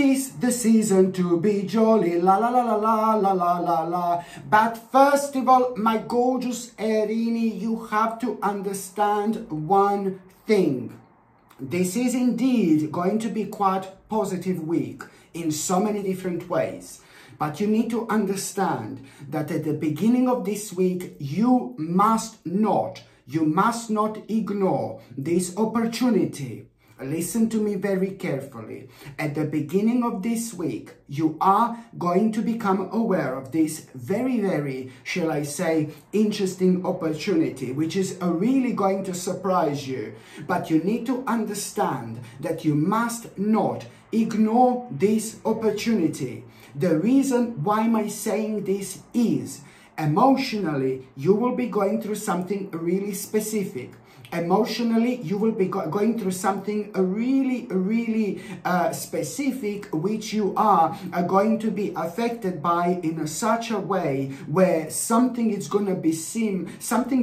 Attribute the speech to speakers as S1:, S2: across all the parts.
S1: 'Tis the season to be jolly, la la la la la la la la la. But first of all, my gorgeous Aries, you have to understand one thing. This is indeed going to be quite positive week in so many different ways. But you need to understand that at the beginning of this week, you must not ignore this opportunity. Listen to me very carefully. At the beginning of this week, you are going to become aware of this very, shall I say, interesting opportunity, which is really going to surprise you. But you need to understand that you must not ignore this opportunity. The reason why am I saying this is, emotionally, you will be going through something really specific. Emotionally, you will be going through something really specific, which you are going to be affected by in such a way where something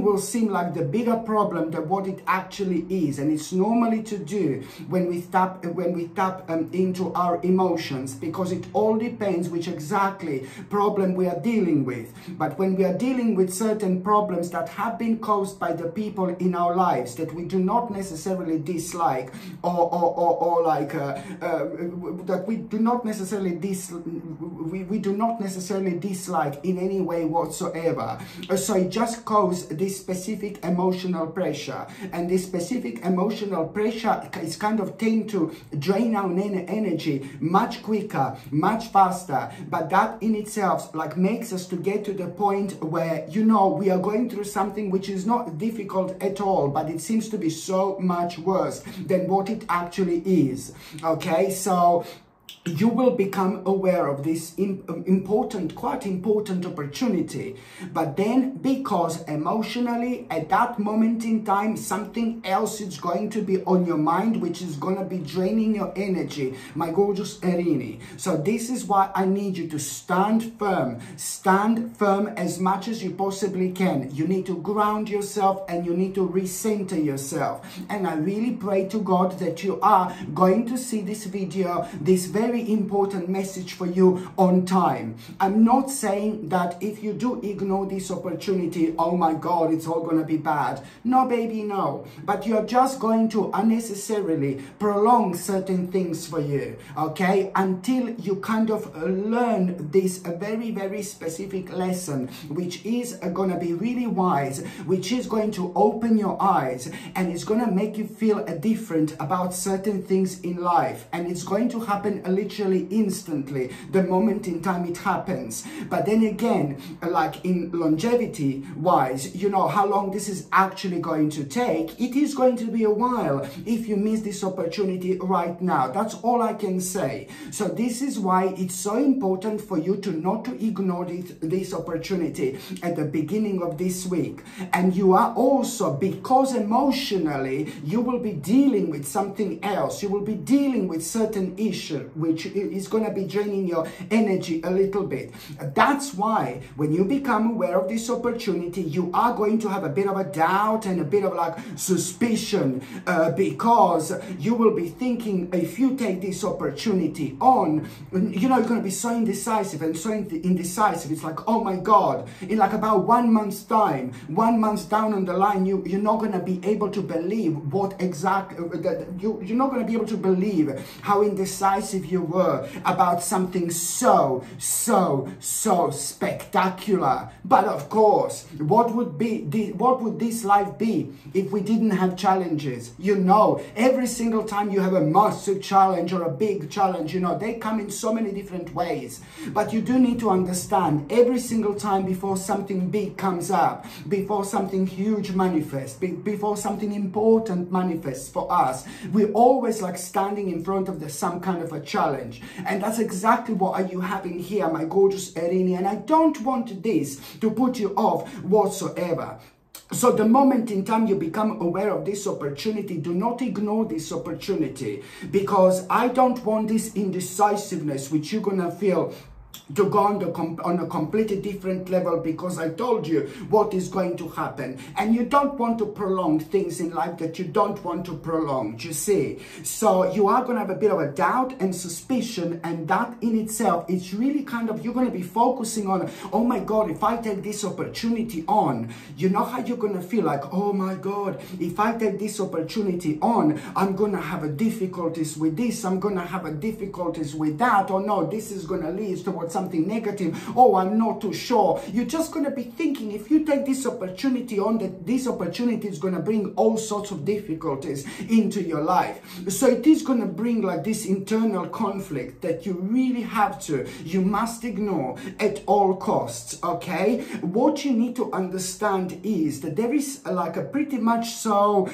S1: will seem like the bigger problem than what it actually is. And it's normally to do when we tap into our emotions, because it all depends which exactly problem we are dealing with. But when we are dealing with certain problems that have been caused by the people in our lives that we do not necessarily dislike, that we do not necessarily dislike in any way whatsoever. So it just causes this specific emotional pressure, and this specific emotional pressure is kind of tend to drain our energy much quicker, much faster. But that in itself makes us to get to the point where, you know, we are going through something which is not difficult at all, but it seems to be so much worse than what it actually is. Okay, so you will become aware of this quite important opportunity. But then, because emotionally at that moment in time something else is going to be on your mind, which is going to be draining your energy, my gorgeous Aries. So this is why I need you to stand firm as much as you possibly can. You need to ground yourself and you need to recenter yourself. And I really pray to God that you are going to see this video, this very important message for you on time. I'm not saying that if you do ignore this opportunity, oh my God, it's all gonna be bad. No, baby, no. But you're just going to unnecessarily prolong certain things for you, okay? Until you kind of learn this very specific lesson, which is gonna be really wise, which is going to open your eyes, and it's gonna make you feel different about certain things in life. And it's going to happen literally instantly the moment in time it happens. But then again, like in longevity wise, you know how long this is actually going to take. It is going to be a while if you miss this opportunity right now. That's all I can say. So this is why it's so important for you to not to ignore this opportunity at the beginning of this week. And you are also, because emotionally you will be dealing with something else, you will be dealing with certain issue which is going to be draining your energy a little bit. That's why when you become aware of this opportunity, you are going to have a bit of a doubt and a bit of like suspicion, because you will be thinking, if you take this opportunity on, you know, you're going to be so indecisive and so indecisive. It's like, oh my God, in like about 1 month's time, 1 month down on the line, you're not going to be able to believe what exactly, you're not going to be able to believe how indecisive you were about something so spectacular. But of course, what would this life be if we didn't have challenges? You know, every single time you have a massive challenge or a big challenge, you know, they come in so many different ways. But you do need to understand, every single time before something big comes up, before something huge manifests, before something important manifests for us, we're always like standing in front of some kind of a challenge. And that's exactly what are you having here, my gorgeous Aries. And I don't want this to put you off whatsoever. So the moment in time you become aware of this opportunity, do not ignore this opportunity, because I don't want this indecisiveness which you're gonna feel to go on a completely different level, because I told you what is going to happen. And you don't want to prolong things in life that you don't want to prolong, you see. So you are going to have a bit of a doubt and suspicion, and that in itself, it's really kind of, you're going to be focusing on, oh my God, if I take this opportunity on, you know how you're going to feel like, oh my God, if I take this opportunity on, I'm going to have a difficulties with this, I'm going to have a difficulties with that, or no, this is going to lead towards something negative, oh, I'm not too sure. You're just going to be thinking, if you take this opportunity on, that this opportunity is going to bring all sorts of difficulties into your life. So it is going to bring like this internal conflict that you really you must ignore at all costs, okay? What you need to understand is that there is like a pretty much so,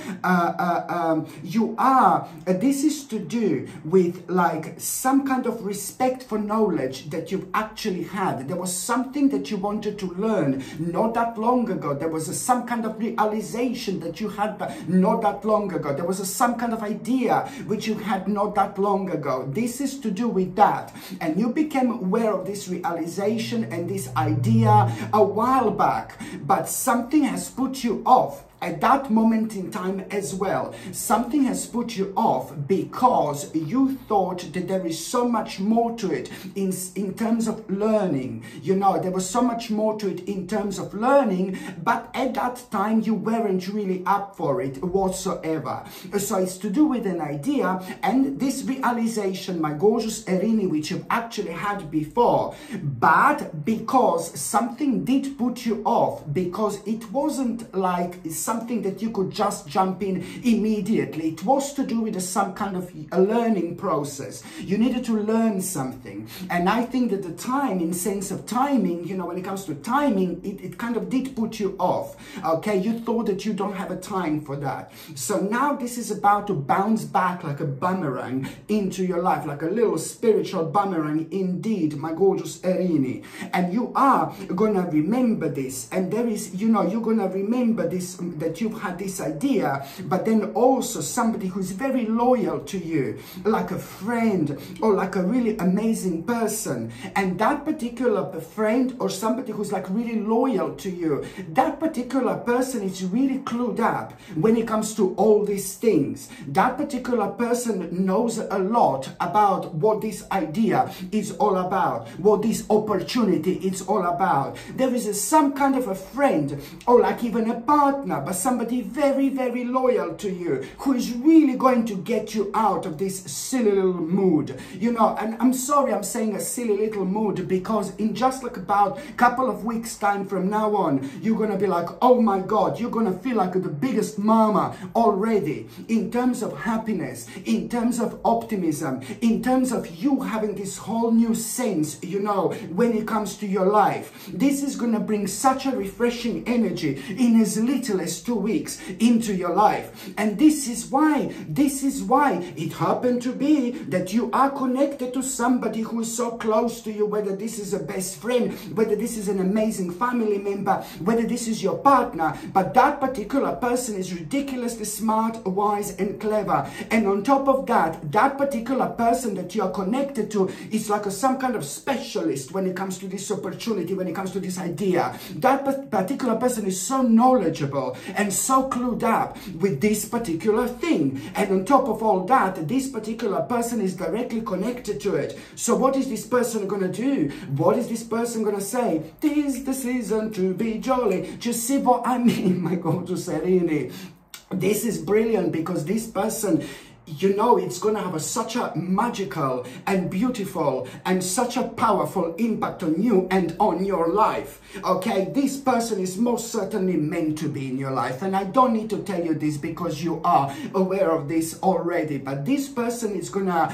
S1: this is to do with like some kind of respect for knowledge that you've actually had. There was something that you wanted to learn not that long ago. There was some kind of realization that you had not that long ago. There was some kind of idea which you had not that long ago. This is to do with that. And you became aware of this realization and this idea a while back, but something has put you off at that moment in time as well. Something has put you off because you thought that there is so much more to it in terms of learning. You know, there was so much more to it in terms of learning, but at that time you weren't really up for it whatsoever. So it's to do with an idea and this realization, my gorgeous Erini, which you've actually had before, but because something did put you off, because it wasn't like something that you could just jump in immediately. It was to do with some kind of a learning process. You needed to learn something. And I think that the time, in sense of timing, you know, when it comes to timing, it kind of did put you off. Okay, you thought that you don't have a time for that. So now this is about to bounce back like a boomerang into your life, like a little spiritual boomerang indeed, my gorgeous Erini. And you are gonna remember this. And there is, you know, you're gonna remember this, that you've had this idea, but then also somebody who's very loyal to you, like a friend or like a really amazing person. And that particular friend or somebody who's like really loyal to you, that particular person is really clued up when it comes to all these things. That particular person knows a lot about what this idea is all about, what this opportunity is all about. There is some kind of a friend or like even a partner, but somebody very, very loyal to you, who is really going to get you out of this silly little mood. You know, and I'm sorry I'm saying a silly little mood, because in just like about a couple of weeks time from now on, you're gonna be like, oh my God, you're gonna feel like the biggest mama already, in terms of happiness, in terms of optimism, in terms of you having this whole new sense, you know, when it comes to your life. This is gonna bring such a refreshing energy in as little as 2 weeks into your life. And this is why it happened to be that you are connected to somebody who is so close to you, whether this is a best friend, whether this is an amazing family member, whether this is your partner, but that particular person is ridiculously smart, wise and clever. And on top of that, that particular person that you are connected to is like some kind of specialist when it comes to this opportunity, when it comes to this idea. That particular person is so knowledgeable and so clued up with this particular thing. And on top of all that, this particular person is directly connected to it. So what is this person gonna do? What is this person gonna say? "'Tis the season to be jolly." Just see what I mean, my gorgeous Erini. This is brilliant, because this person, you know, it's going to have such a magical and beautiful and such a powerful impact on you and on your life. Okay, this person is most certainly meant to be in your life, and I don't need to tell you this because you are aware of this already. But this person is going to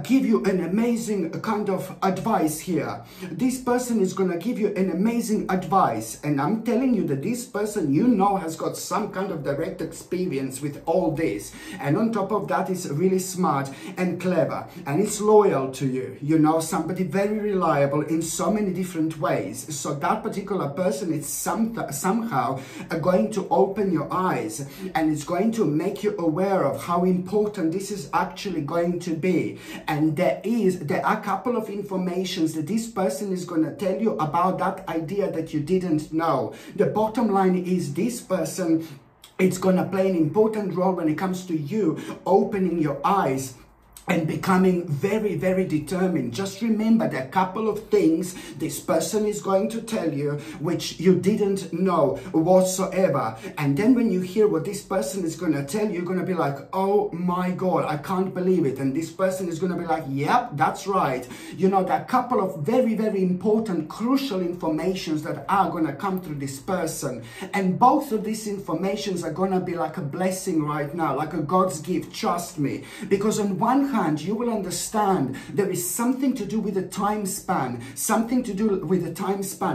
S1: give you an amazing kind of advice here. This person is going to give you an amazing advice, and I'm telling you that this person, you know, has got some kind of direct experience with all this. And on top of that, is really smart and clever, and it's loyal to you, you know, somebody very reliable in so many different ways. So that particular person is somehow going to open your eyes, and it's going to make you aware of how important this is actually going to be. And there are a couple of informations that this person is going to tell you about that idea that you didn't know. The bottom line is this person, it's going to play an important role when it comes to you opening your eyes and becoming very, very determined. Just remember there are a couple of things this person is going to tell you which you didn't know whatsoever. And then when you hear what this person is going to tell you, you're going to be like, oh my God, I can't believe it. And this person is going to be like, yep, that's right. You know, there are a couple of very, very important, crucial informations that are going to come through this person. And both of these informations are going to be like a blessing right now, like a God's gift, trust me. Because on one hand, you will understand there is something to do with the time span,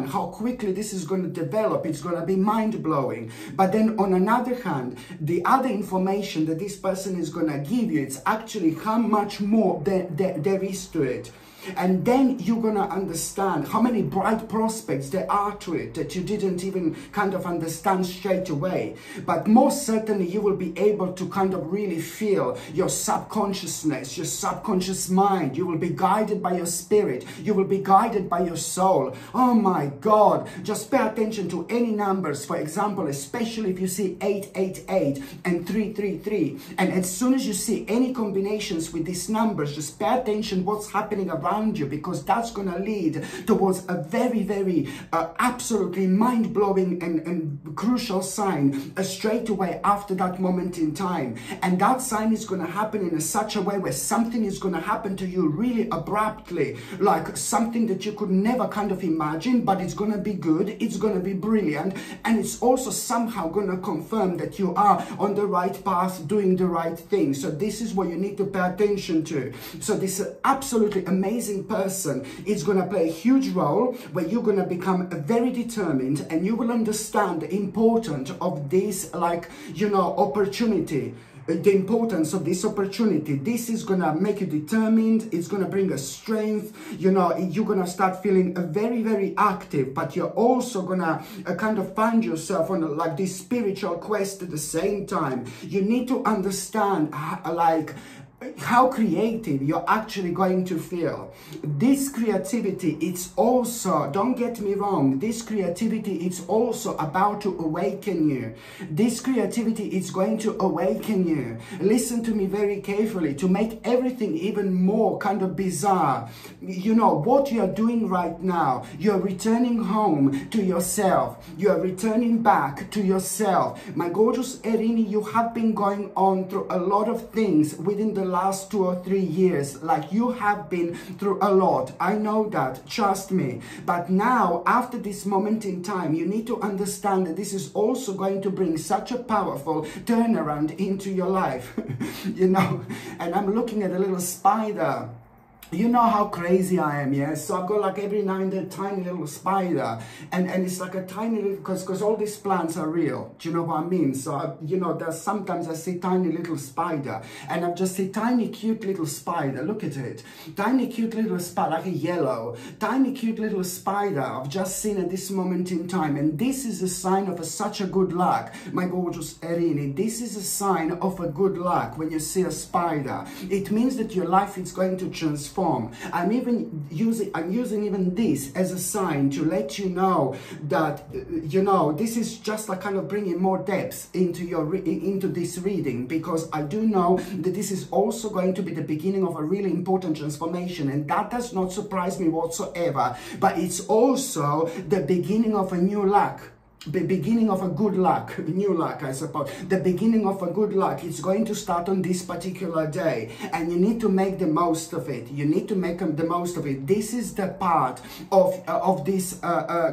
S1: how quickly this is going to develop. It's going to be mind-blowing. But then on another hand, the other information that this person is going to give you, it's actually how much more there is to it. And then you're going to understand how many bright prospects there are to it that you didn't even kind of understand straight away. But most certainly you will be able to kind of really feel your subconsciousness, your subconscious mind. You will be guided by your spirit. You will be guided by your soul. Oh my God. Just pay attention to any numbers. For example, especially if you see 888 and 333. And as soon as you see any combinations with these numbers, just pay attention what's happening around you, because that's going to lead towards a very, very absolutely mind-blowing and crucial sign straight away after that moment in time. And that sign is going to happen in such a way where something is going to happen to you really abruptly, like something that you could never kind of imagine, but it's going to be good, it's going to be brilliant, and it's also somehow going to confirm that you are on the right path, doing the right thing. So this is what you need to pay attention to. So this absolutely amazing person is going to play a huge role where you're going to become very determined, and you will understand the importance of this, like, you know, opportunity. The importance of this opportunity. This is going to make you determined. It's going to bring a strength. You know, you're going to start feeling very, very active, but you're also going to kind of find yourself on like this spiritual quest at the same time. You need to understand how creative you're actually going to feel. This creativity, it's also, don't get me wrong, this creativity, it's also about to awaken you. This creativity is going to awaken you. Listen to me very carefully, to make everything even more kind of bizarre. You know, what you're doing right now, you're returning home to yourself. You're returning back to yourself. My gorgeous Erini, you have been going on through a lot of things within the last 2 or 3 years. Like, you have been through a lot. I know that, trust me. But now, after this moment in time, you need to understand that this is also going to bring such a powerful turnaround into your life. You know, and I'm looking at a little spider. You know how crazy I am, yes? So I've got like every now and then a tiny little spider, and it's like a tiny little, because all these plants are real. Do you know what I mean? So, you know, there's sometimes I see tiny little spider, and I've just seen tiny cute little spider. Look at it. Tiny cute little spider, like a yellow. Tiny cute little spider I've just seen at this moment in time. And this is a sign of such a good luck, my gorgeous Erini. This is a sign of a good luck when you see a spider. It means that your life is going to transform. I'm using even this as a sign to let you know that, you know, this is just like kind of bringing more depth into this reading, because I do know that this is also going to be the beginning of a really important transformation, and that does not surprise me whatsoever. But it's also the beginning of a new luck. The beginning of a good luck, new luck, I suppose. The beginning of a good luck. It's going to start on this particular day, and you need to make the most of it. You need to make the most of it. This is the part of this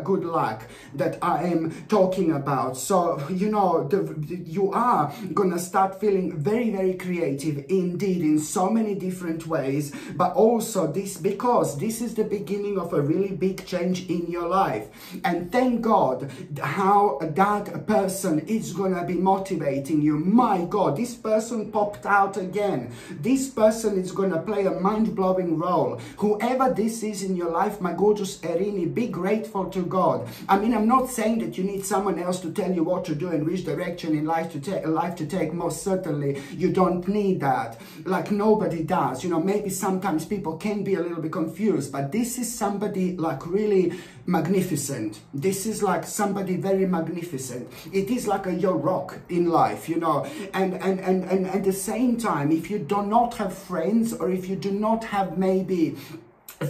S1: good luck that I am talking about. So, you know, you are gonna start feeling very, very creative indeed in so many different ways. But also because this is the beginning of a really big change in your life. And thank God, how that person is gonna be motivating you. My God, this person popped out again. This person is gonna play a mind-blowing role. Whoever this is in your life, my gorgeous Erini, be grateful to God. I mean, I'm not saying that you need someone else to tell you what to do and which direction in life to take. Most certainly, you don't need that. Like, nobody does. You know, maybe sometimes people can be a little bit confused, but this is somebody like really magnificent. This is like somebody very magnificent. It is like your rock in life, you know. And at the same time, if you do not have friends, or if you do not have maybe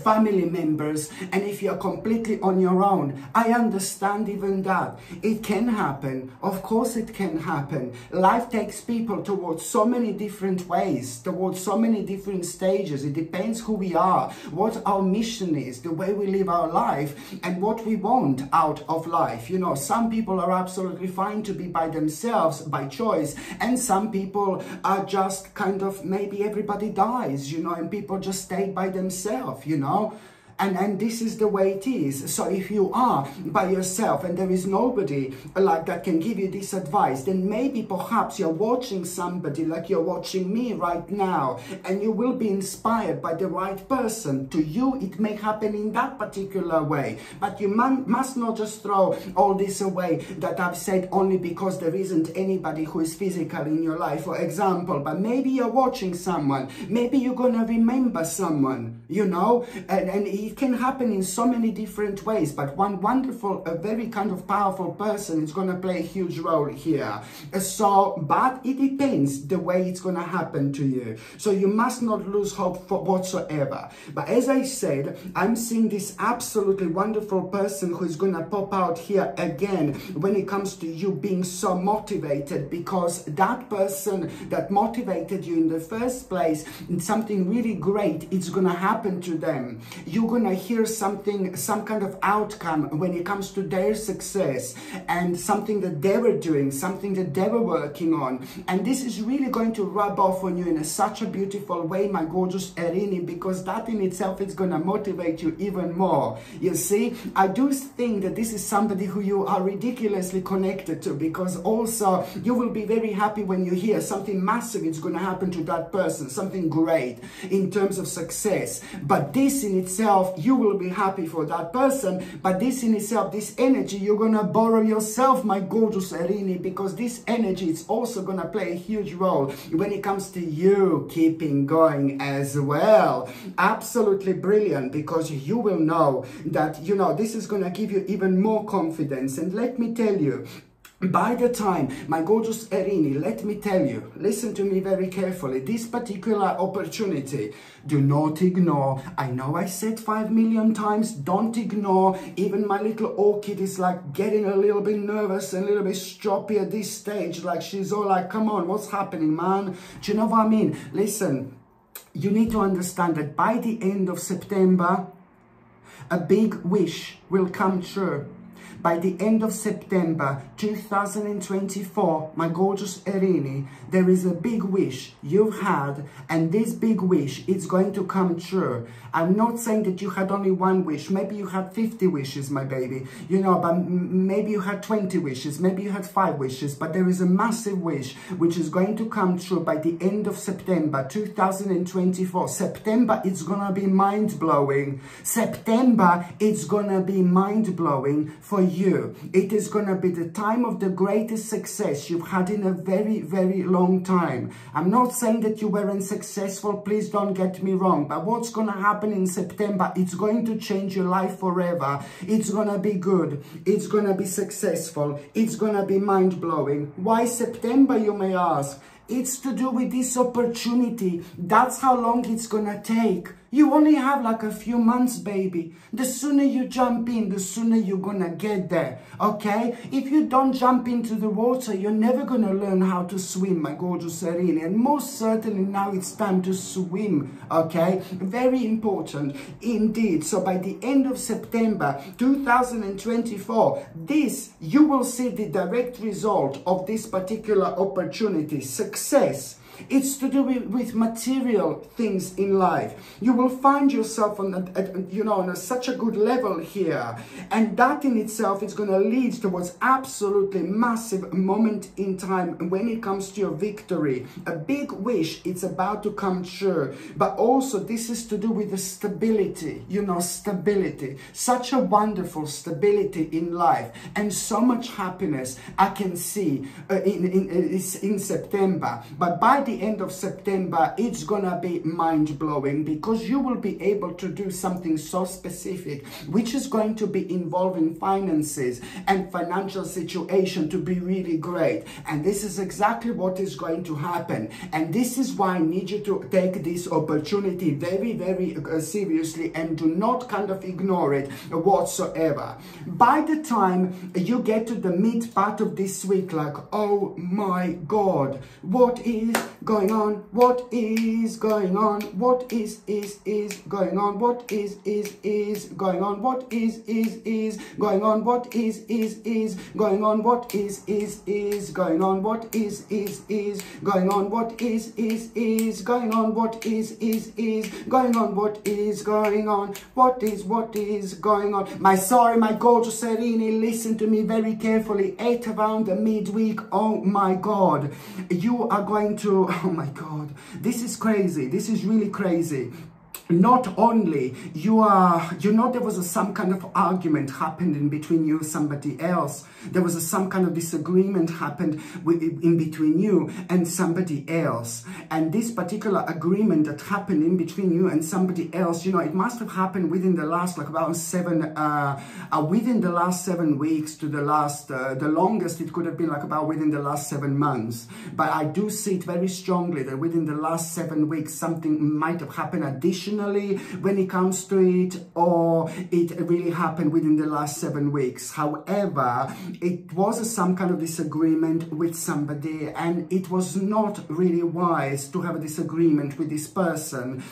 S1: family members, and if you're completely on your own, I understand even that. It can happen. Of course it can happen. Life takes people towards so many different ways, towards so many different stages. It depends who we are, what our mission is, the way we live our life, and what we want out of life. You know, some people are absolutely fine to be by themselves, by choice, and some people are just kind of, maybe everybody dies, you know, and people just stay by themselves, you know. And this is the way it is. So if you are by yourself and there is nobody like that can give you this advice, then maybe perhaps you're watching somebody like you're watching me right now, and you will be inspired by the right person. To you, it may happen in that particular way, but you must not just throw all this away that I've said only because there isn't anybody who is physical in your life, for example. But maybe you're watching someone, maybe you're gonna remember someone, you know, and it can happen in so many different ways, but one wonderful, a very kind of powerful person is going to play a huge role here. So, but it depends the way it's going to happen to you. So you must not lose hope for whatsoever. But as I said, I'm seeing this absolutely wonderful person who is going to pop out here again when it comes to you being so motivated, because that person that motivated you in the first place, something really great, it's going to happen to them. You're going to hear something, some kind of outcome when it comes to their success, and something that they were doing, something that they were working on. And this is really going to rub off on you in such a beautiful way, my gorgeous Erini, because that in itself is going to motivate you even more. You see, I do think that this is somebody who you are ridiculously connected to, because also you will be very happy when you hear something massive is going to happen to that person, something great in terms of success. But this in itself, you will be happy for that person, but this in itself, this energy, you're gonna borrow yourself, my gorgeous Erini, because this energy is also gonna play a huge role when it comes to you keeping going as well. Absolutely brilliant, because you will know that, you know, this is gonna give you even more confidence. And let me tell you, by the time, my gorgeous Erini, let me tell you, listen to me very carefully, this particular opportunity, do not ignore. I know I said 5 million times, don't ignore. Even my little orchid is like getting a little bit nervous and a little bit stroppy at this stage. Like, she's all like, come on, what's happening, man? Do you know what I mean? Listen, you need to understand that by the end of September, a big wish will come true. By the end of September 2024, my gorgeous Erini, there is a big wish you've had, and this big wish is going to come true. I'm not saying that you had only one wish. Maybe you had 50 wishes, my baby. You know, but maybe you had 20 wishes. Maybe you had 5 wishes. But there is a massive wish which is going to come true by the end of September 2024. September, it's going to be mind-blowing. September, it's going to be mind-blowing for you. It is going to be the time of the greatest success you've had in a very, very long time. I'm not saying that you weren't successful, please don't get me wrong, but what's going to happen in September, it's going to change your life forever. It's going to be good. It's going to be successful. It's going to be mind-blowing. Why September, you may ask? It's to do with this opportunity. That's how long it's going to take. You only have like a few months, baby. The sooner you jump in, the sooner you're gonna get there, okay? If you don't jump into the water, you're never gonna learn how to swim, my gorgeous Erini. And most certainly now it's time to swim, okay? Very important indeed. So by the end of September 2024, you will see the direct result of this particular opportunity. Success. It's to do with material things in life. You will find yourself on on such a good level here, and that in itself is going to lead towards absolutely massive moment in time when it comes to your victory. A big wish, it's about to come true. But also this is to do with the stability, stability, such a wonderful stability in life, and so much happiness I can see in September. But by the end of September, it's gonna be mind-blowing, because you will be able to do something so specific, which is going to be involving finances and financial situation to be really great. And this is exactly what is going to happen. And this is why I need you to take this opportunity very, very seriously, and do not kind of ignore it whatsoever. By the time you get to the mid part of this week, like, oh my God, what is going on? What is going on? What is going on? What is going on? What is going on? What is going on? What is going on? What is going on? What is going on? What is going on? What is going on? What is going on? My gorgeous Serene, listen to me very carefully. 8 around the midweek, oh my God, you are going to, oh my God, this is crazy. This is really crazy. Not only there was some kind of argument happened in between you and somebody else. There was some kind of disagreement happened in between you and somebody else. And this particular agreement that happened in between you and somebody else, it must have happened within the last about 7 weeks to the longest it could have been about within the last 7 months. But I do see it very strongly that within the last 7 weeks, something might have happened additionally when it comes to it, or it really happened within the last 7 weeks. However, it was some kind of disagreement with somebody, and it was not really wise to have a disagreement with this person,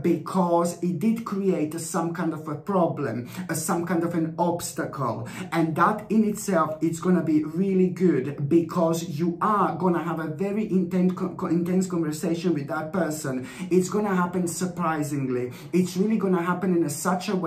S1: because it did create some kind of a problem, some kind of an obstacle. And that in itself, it's going to be really good, because you are going to have a very intense conversation with that person. It's going to happen surprisingly. It's really going to happen in such a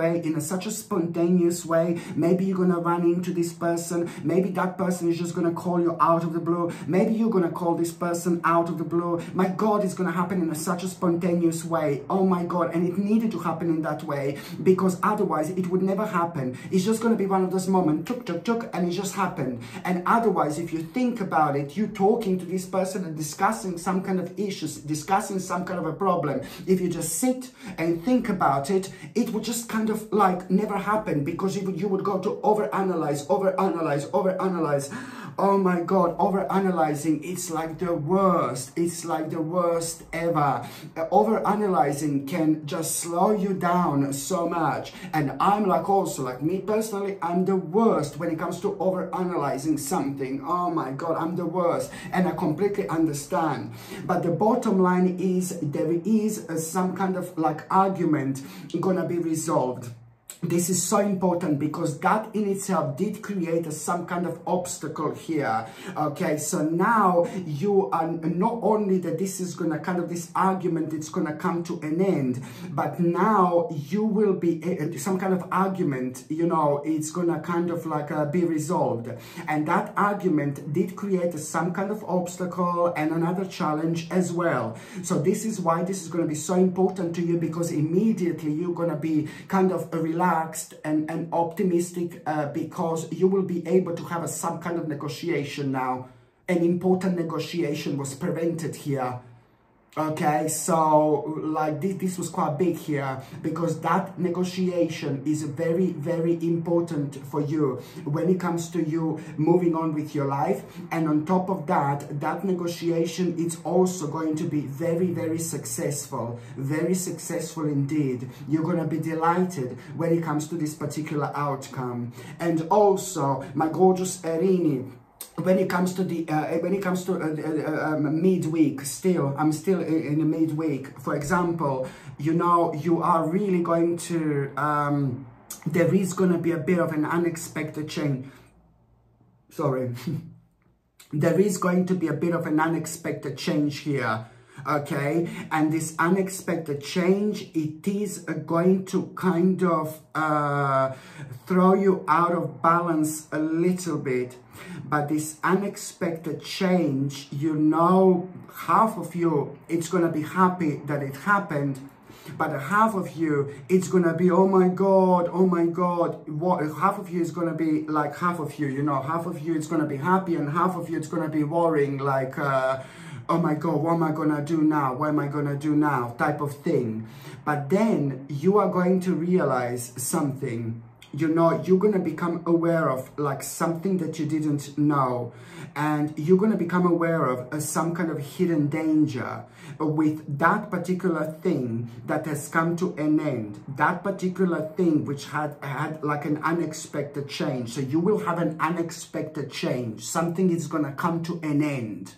S1: spontaneous way. Maybe you're going to run into this person. Maybe that person is just going to call you out of the blue. Maybe you're going to call this person out of the blue. My God, it's going to happen in such a spontaneous way. Oh my God. And it needed to happen in that way, because otherwise it would never happen. It's just going to be one of those moments, and it just happened. And otherwise, if you think about it, you talking to this person and discussing some kind of issues, discussing some kind of a problem, if you just sit and think about it, it would just kind of like never happen, because you would go to overanalyze. Oh my God, overanalyzing, it's like the worst. It's like the worst ever. Overanalyzing can just slow you down so much. And I'm like me personally, I'm the worst when it comes to overanalyzing something. Oh my God, I'm the worst. And I completely understand. But the bottom line is, there is some kind of like argument gonna be resolved. This is so important, because that in itself did create some kind of obstacle here. Okay, so now you are not only that this is gonna this argument, it's gonna come to an end, but now you will be some kind of argument, it's gonna be resolved. And that argument did create some kind of obstacle and another challenge as well. So this is why this is gonna be so important to you, because immediately you're gonna be kind of relaxed and optimistic, because you will be able to have some kind of negotiation now. An important negotiation was prevented here. Okay, so like this was quite big here, because that negotiation is very, very important for you when it comes to you moving on with your life. And on top of that, that negotiation is also going to be very, very successful indeed. You're going to be delighted when it comes to this particular outcome. And also, my gorgeous Erini, when it comes to midweek, I'm still in the midweek. For example, you are really going to there is going to be a bit of an unexpected change. Sorry. There is going to be a bit of an unexpected change here. okay? And this unexpected change, it is going to kind of throw you out of balance a little bit. But this unexpected change, you know, half of you, it's going to be happy that it happened. But half of you, it's going to be, oh my God, what? Half of you is going to be like half of you, you know, half of you is going to be happy and half of you it's going to be worrying like, oh my God, what am I going to do now? What am I going to do now? Type of thing. But then you are going to realize something. You know, you're going to become aware of like something that you didn't know, and you're going to become aware of some kind of hidden danger with that particular thing that has come to an end, that particular thing which had like an unexpected change. So you will have an unexpected change. Something is going to come to an end.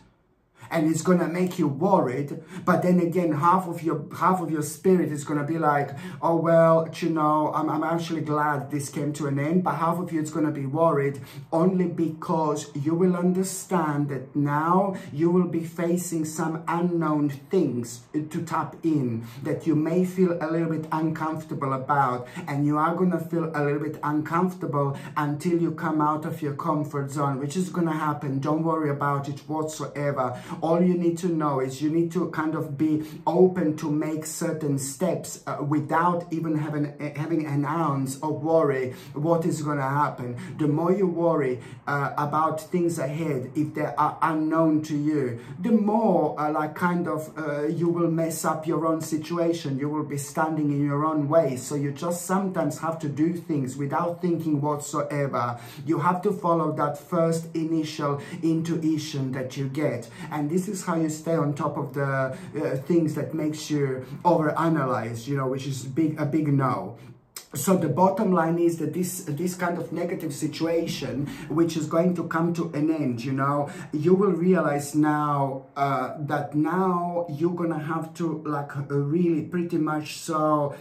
S1: And it's going to make you worried, but then again, half of your spirit is going to be like, oh, well, you know, I'm actually glad this came to an end. But half of you is going to be worried only because you will understand that now you will be facing some unknown things to tap in that you may feel a little bit uncomfortable about. And you are going to feel a little bit uncomfortable until you come out of your comfort zone, which is going to happen. Don't worry about it whatsoever. All you need to know is you need to kind of be open to make certain steps without even having an ounce of worry what is going to happen. The more you worry about things ahead, if they are unknown to you, the more like kind of you will mess up your own situation. You will be standing in your own way. So you just sometimes have to do things without thinking whatsoever. You have to follow that first initial intuition that you get. And this is how you stay on top of the things that makes you overanalyze, you know, which is a big no. So the bottom line is that this kind of negative situation, which is going to come to an end, you know, you will realize now that now you're gonna have to like really pretty much so.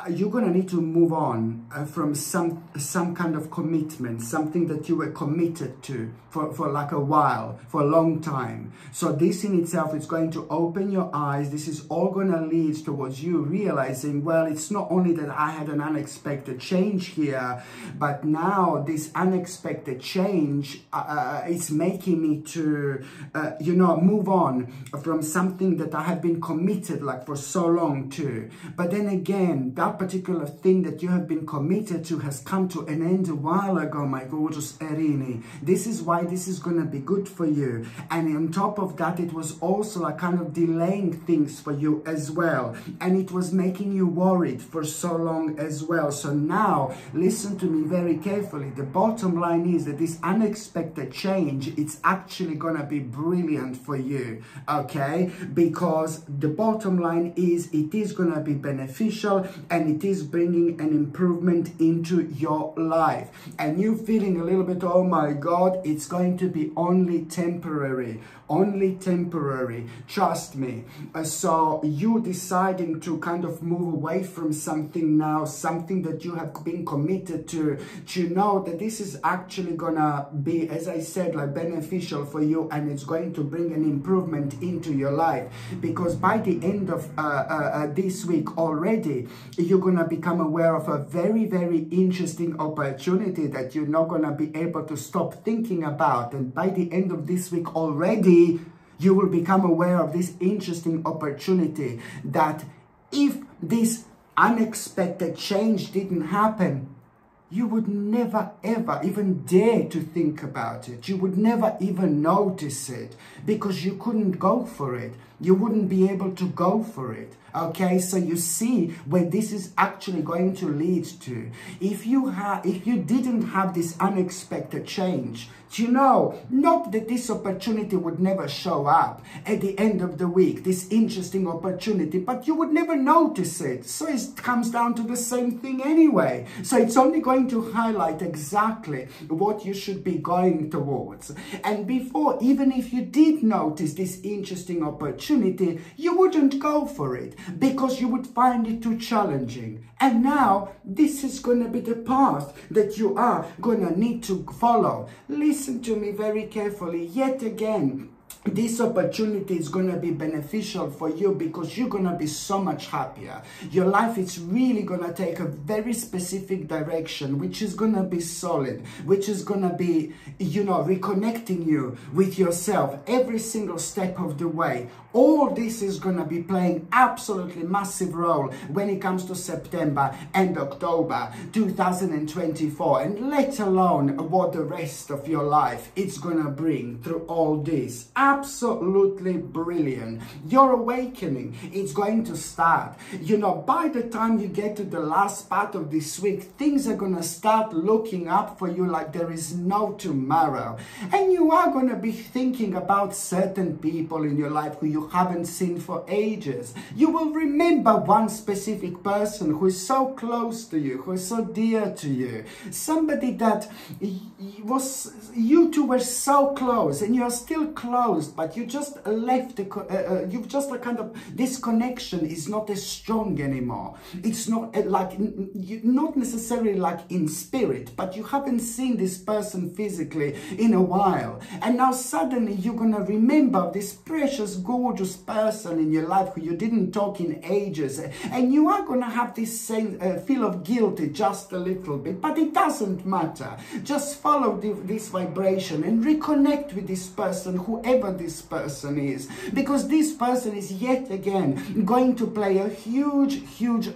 S1: You're going to need to move on from some kind of commitment, something that you were committed to for like a while, for a long time. So this in itself is going to open your eyes. This is all going to lead towards you realizing, well, it's not only that I had an unexpected change here, but now this unexpected change is making me to, you know, move on from something that I have been committed like for so long to. But then again, that particular thing that you have been committed to has come to an end a while ago, my gorgeous Erini. This is why this is going to be good for you. And on top of that, it was also like kind of delaying things for you as well. And it was making you worried for so long as well. So now, listen to me very carefully. The bottom line is that this unexpected change, it's actually going to be brilliant for you, okay? Because the bottom line is it is going to be beneficial, and it is bringing an improvement into your life. And you feeling a little bit, oh my God, it's going to be only temporary. Only temporary, trust me. So you deciding to kind of move away from something now, something that you have been committed to know that this is actually gonna be, as I said, like beneficial for you, and it's going to bring an improvement into your life. Because by the end of this week already, you're gonna become aware of a very, very interesting opportunity that you're not gonna be able to stop thinking about. And by the end of this week already, you will become aware of this interesting opportunity that if this unexpected change didn't happen, you would never ever even dare to think about it. You would never even notice it because you couldn't go for it. You wouldn't be able to go for it. Okay, so you see where this is actually going to lead to. If you didn't have this unexpected change, you know, not that this opportunity would never show up at the end of the week, this interesting opportunity, but you would never notice it. So it comes down to the same thing anyway. So it's only going to highlight exactly what you should be going towards. And before, even if you did notice this interesting opportunity, you wouldn't go for it because you would find it too challenging. And now this is going to be the path that you are going to need to follow. Listen to me very carefully. Yet again, this opportunity is going to be beneficial for you because you're going to be so much happier. Your life is really going to take a very specific direction, which is going to be solid, which is going to be, you know, reconnecting you with yourself every single step of the way. All this is going to be playing absolutely massive role when it comes to September and October 2024, and let alone what the rest of your life it's going to bring through all this. Absolutely brilliant. Your awakening, it's going to start. You know, by the time you get to the last part of this week, things are going to start looking up for you like there is no tomorrow. And you are going to be thinking about certain people in your life who you haven't seen for ages. You will remember one specific person who is so close to you, who is so dear to you. Somebody that you two were so close, and you are still close, but you just left you've just kind of, this connection is not as strong anymore. It's not like, not necessarily like in spirit, but you haven't seen this person physically in a while, and now suddenly you're gonna remember this precious, gorgeous person in your life who you didn't talk in ages, and you are gonna have this same feel of guilty just a little bit, but it doesn't matter. Just follow this vibration and reconnect with this person, whoever this person is, because this person is yet again going to play a huge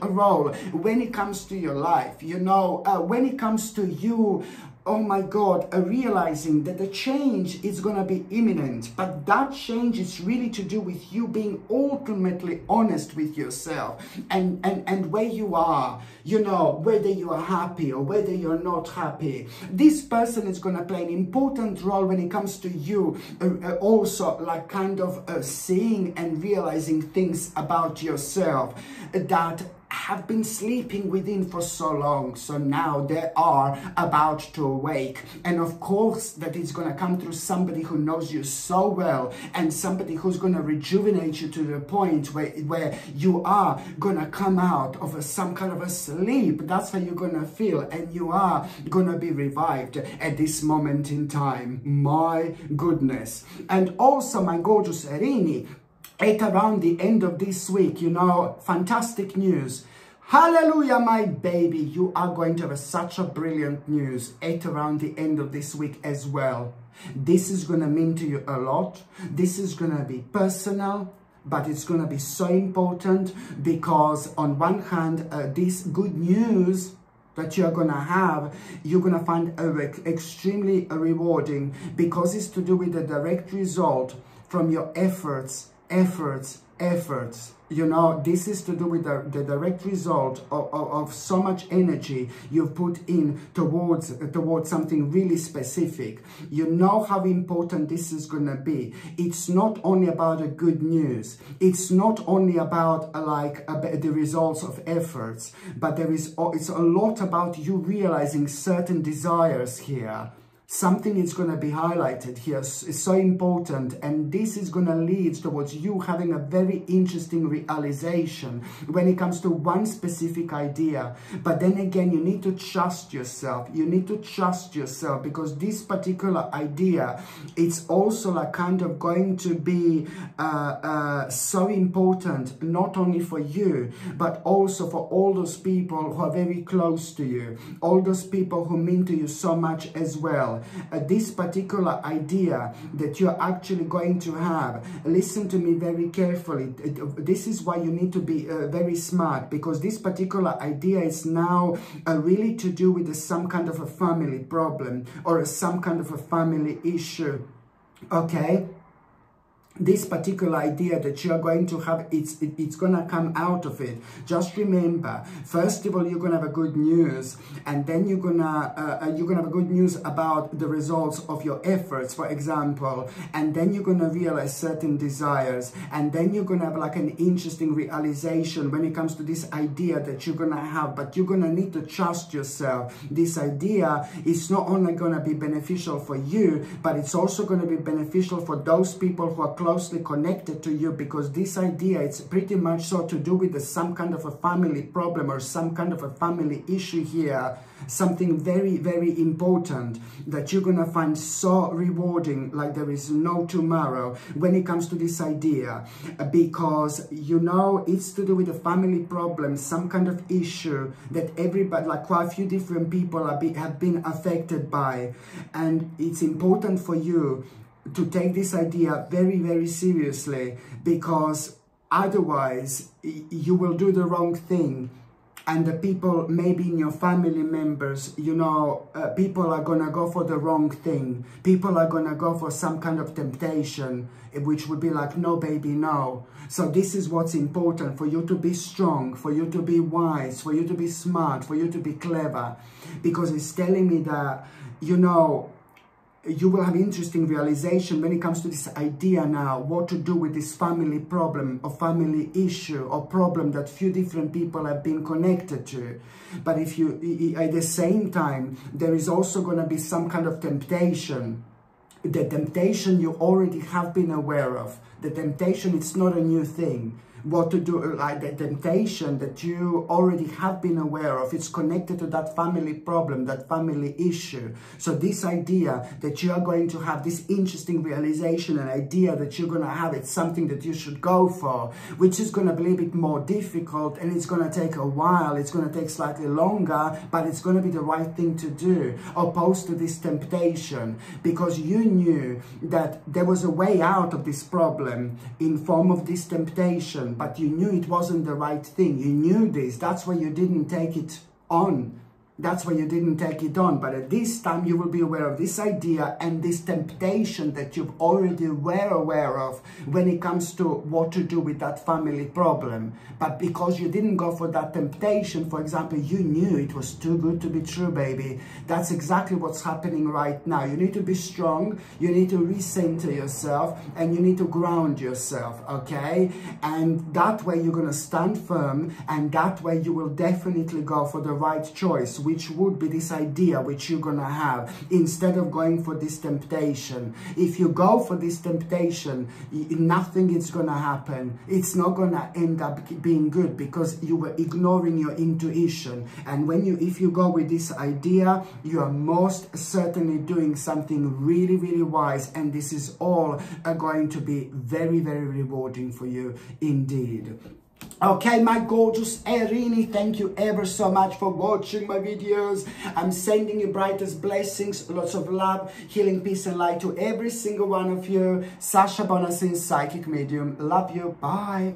S1: role when it comes to your life. You know, when it comes to you, oh my God, realizing that the change is going to be imminent, but that change is really to do with you being ultimately honest with yourself and where you are, you know, whether you are happy or whether you're not happy. This person is going to play an important role when it comes to you also, like kind of seeing and realizing things about yourself that have been sleeping within for so long. So now they are about to awake, and of course that it's going to come through somebody who knows you so well, and somebody who's going to rejuvenate you to the point where you are going to come out of some kind of a sleep. That's how you're going to feel, and you are going to be revived at this moment in time. My goodness. And also, my gorgeous Erini, at around the end of this week, you know, fantastic news. Hallelujah, my baby. You are going to have such a brilliant news at around the end of this week as well. This is going to mean to you a lot. This is going to be personal, but it's going to be so important because on one hand, this good news that you're going to have, you're going to find extremely rewarding, because it's to do with the direct result from your efforts. You know, this is to do with the direct result of so much energy you've put in towards something really specific. You know how important this is going to be. It's not only about the good news. It's not only about the results of efforts, but it's a lot about you realizing certain desires here. Something is going to be highlighted here. It's so important, and this is going to lead towards you having a very interesting realization when it comes to one specific idea. But then again, you need to trust yourself. You need to trust yourself, because this particular idea, it's also like kind of going to be so important, not only for you, but also for all those people who are very close to you, all those people who mean to you so much as well. This particular idea that you're actually going to have, listen to me very carefully. This is why you need to be very smart, because this particular idea is now really to do with some kind of a family problem or some kind of a family issue. Okay? This particular idea that you're going to have, it's going to come out of it. Just remember, first of all, you're going to have a good news, and then you're going to have a good news about the results of your efforts, for example, and then you're going to realize certain desires, and then you're going to have like an interesting realization when it comes to this idea that you're going to have. But you're going to need to trust yourself. This idea is not only going to be beneficial for you, but it's also going to be beneficial for those people who are close closely connected to you, because this idea, it's pretty much so to do with some kind of a family problem or some kind of a family issue here. Something very, very important that you're going to find so rewarding, like there is no tomorrow when it comes to this idea, because, you know, it's to do with a family problem, some kind of issue that everybody, like quite a few different people have been affected by. And it's important for you to take this idea very, very seriously, because otherwise you will do the wrong thing. And the people, maybe in your family members, you know, people are going to go for the wrong thing. People are going to go for some kind of temptation, which would be like, no, baby, no. So this is what's important, for you to be strong, for you to be wise, for you to be smart, for you to be clever. Because it's telling me that, you know, you will have interesting realization when it comes to this idea now, what to do with this family problem or family issue or problem that few different people have been connected to. But if you, at the same time, there is also going to be some kind of temptation. The temptation you already have been aware of. The temptation, it's not a new thing. What to do, like the temptation that you already have been aware of, it's connected to that family problem, that family issue. So this idea that you are going to have this interesting realization, an idea that you're going to have, it's something that you should go for, which is going to be a bit more difficult, and it's going to take a while, it's going to take slightly longer, but it's going to be the right thing to do, opposed to this temptation, because you knew that there was a way out of this problem in form of this temptation. But you knew it wasn't the right thing. You knew this. That's why you didn't take it on. That's why you didn't take it on. But at this time, you will be aware of this idea and this temptation that you've already were aware of when it comes to what to do with that family problem. But because you didn't go for that temptation, for example, you knew it was too good to be true, baby. That's exactly what's happening right now. You need to be strong. You need to recenter yourself, and you need to ground yourself, okay? And that way you're going to stand firm, and that way you will definitely go for the right choice, which would be this idea which you're going to have, instead of going for this temptation. If you go for this temptation, nothing is going to happen. It's not going to end up being good, because you were ignoring your intuition. And if you go with this idea, you are most certainly doing something really, really wise. And this is all going to be very, very rewarding for you indeed. Okay, my gorgeous Aries, thank you ever so much for watching my videos. I'm sending you brightest blessings, lots of love, healing, peace and light to every single one of you. Sasha Bonasin, Psychic Medium. Love you. Bye.